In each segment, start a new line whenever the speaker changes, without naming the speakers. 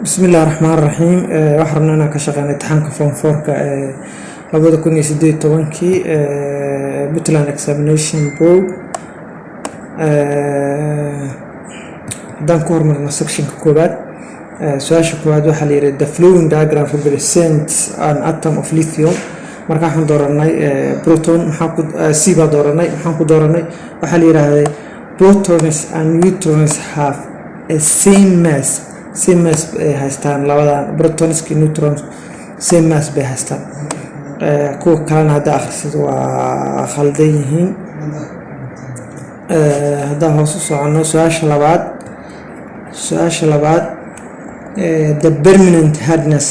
بسم الله الرحمن الرحيم waxaan rabnaa inaan ka shaqeyno imtixaanka form 4ka ee 2018 Puntland Examination Board haddaan ku hormarno sectionka koowaad su-aasha koowaad waxaa la yidhi the flowing diagram represents an atom of lithium marka waxaan dooranay proton C baa dooranay maxaan ku dooranay waxaa la yidhaahday protons and neutrons have a same mass ay haystaan labadan protonski neutrons same mass bay haystaan kuwa kalena hadda akhrisid waa khaldan yihiin haddaan hoos u soconno su-aasha labaad the permanent hardness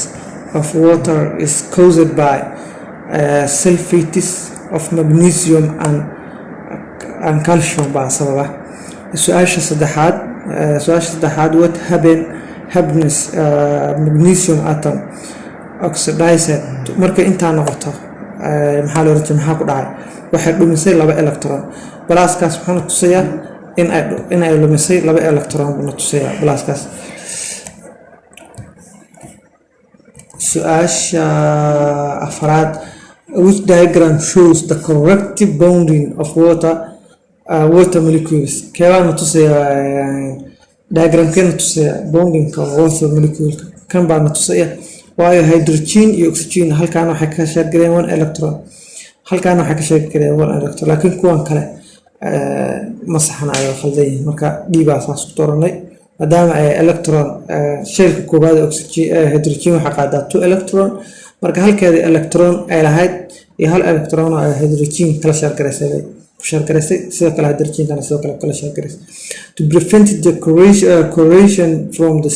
of water is caused by sulfates of magnesium and calcium baa sababa su-aasha saddexaad what happens magnesium atom oxidized marka intaa noqoto maxaa loo rajay maxaa ku dhacay waxay dhumisay 2 electron balaaskaas waxaan tusayaa in ay lumisay 2 electron baan tusayaa balaaskaas su-aasha afraad which diagram shows the corrective bonding of water molecules keebaan tusayaa diagramkeena tusaya bondingka water molecule kan baan tusaya waayo hydrogen iyo oxygen halkaan waxay ka share gareeyaan 1 electron halkaan waxay ka share gareeyaan 1 electron laakiin kuwan kale ma saxanayo khaldan yihiin marka dhiibaa saas ku dooranay maadaama ay electron shellka koobaad oxygen hydrogen waxa qaadaa 2 electron marka halkeeda electron ay lahayd iyo hal electron oo hydrogen kala share gareysay sidoo kale hydrogen kana sidoo kale share gareysay to prevent the corrosion from the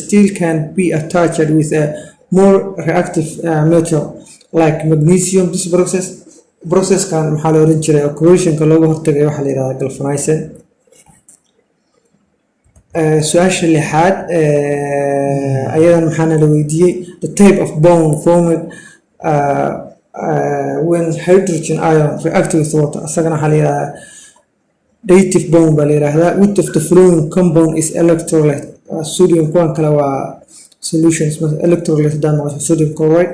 steel can be attached with a more reactive metal like magnesium. This process kan maxaa loo oran jiray corrosion ka looga hortagayo waxaa la yiraahdaa galvanizing. su-aasha lixaad ayadan maxaana la weydiiyey the type of bond formed when hydrogen ion react with water asagana waxaa la yiraahdaa dative bond baa la yiraahdaa which of the following compound is electrolyte sodium kuwan kale waa solutions electrolyte hadaan noqoto sodium chloride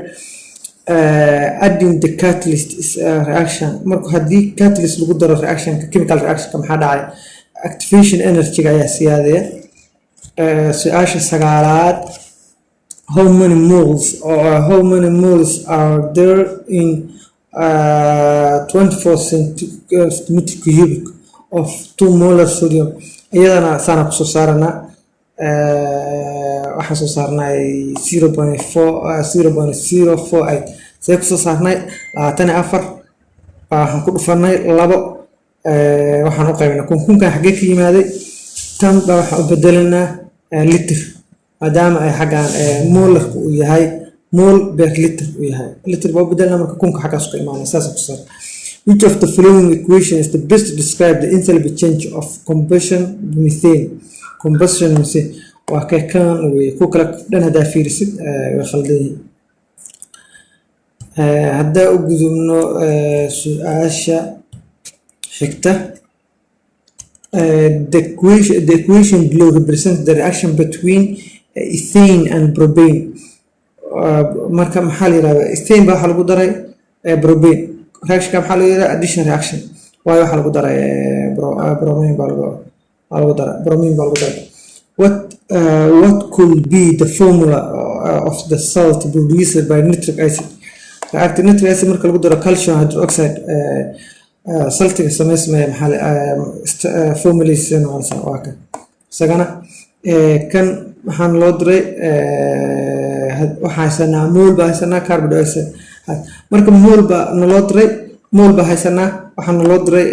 adding the catalyst is a reaction marka haddii catalyst lagu daro reactionka chemical reactionka maxaa dhacay activation energy-ga ayaa siyaadaya su-aasha sagaalaad how many moles are there in 24 centimeter cubic of 2 molar sodium iyadana saana kusoo saarana waxaan soo saarnay 0.048 see kusoo saarnay 24 waxaan ku dhufanay 2 waxaan u qaybinaa kunkan xaggee ka yimaaday tan baa waxaan u bedelanaa liter maadaama ay xaggaan molarku uu yahay mol per liter uu yahay liter baa u bedelnaa marka kunka xaggaas ka imaanay saas ku saar which of the following equation is the best to describe the enthalpy change of combustion methane waa kee kan wey ku kala dhan haddaa fiirisid way khaldan yihiin haddaa u gudubno su-aasha xigta the equation below represents the reaction between ethane and propane marka maxaa la yirahdaa ethane baa waxaa lagu daray propane reactionka maxaa la yirahdaa addition reaction waayo waxaa lagu daray bromine baa lagu daray what could be the formula of the salt produced by nitric acid nitric acid marka lagu daro calcium hydroxide saltiga samaysmaya maxaa formulation waa kan isagana kan waxaan loo diray waxaa haysanaa mol baa haysanaa carbon dioxide marka mol baa naloo diray mol baa haysanaa waxaa naloo diray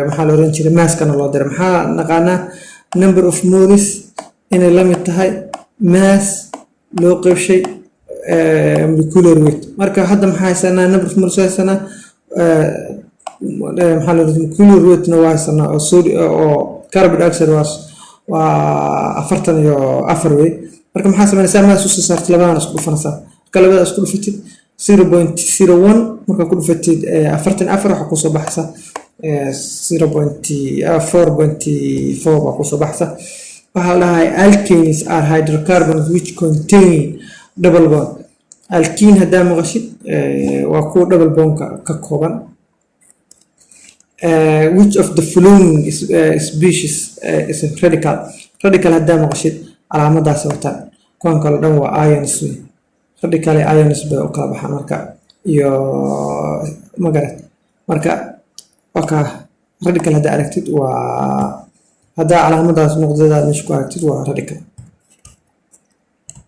maxaa la oran jiray masska naloo diray maxaa naqaanaa number of moles inay la mid tahay mass loo qeybshay molecular weight marka hadda maxaa haysanaa number of moles haysanaa maxaa la molecular weight na waa haysanaa oo carbon dioxide waa 44 wey marka maxaa sameynaysaa mass usoo saartay labadaan isku dhufanaysaa marka labada isku dhufatid 0.01 marka ku dhufatid 44 waxaa kusoo baxaysa 0.4.4 baa kusoo baxaysa waxaa la dhahay alkanes are hydrocarbons which contain double bond. Alkene haddaa maqashid waa kuwa double bondka ka kooban. Which of the following species is radical? Radical haddaa maqashid calaamadaas wataan. kuwan kale dhan waa ions. Radical ions bay u kala baxaan marka iyo magarat. Marka waka radical haddaa aragtid waa haddaa calaamadaas noqdada meesha ku aragtid waa radical.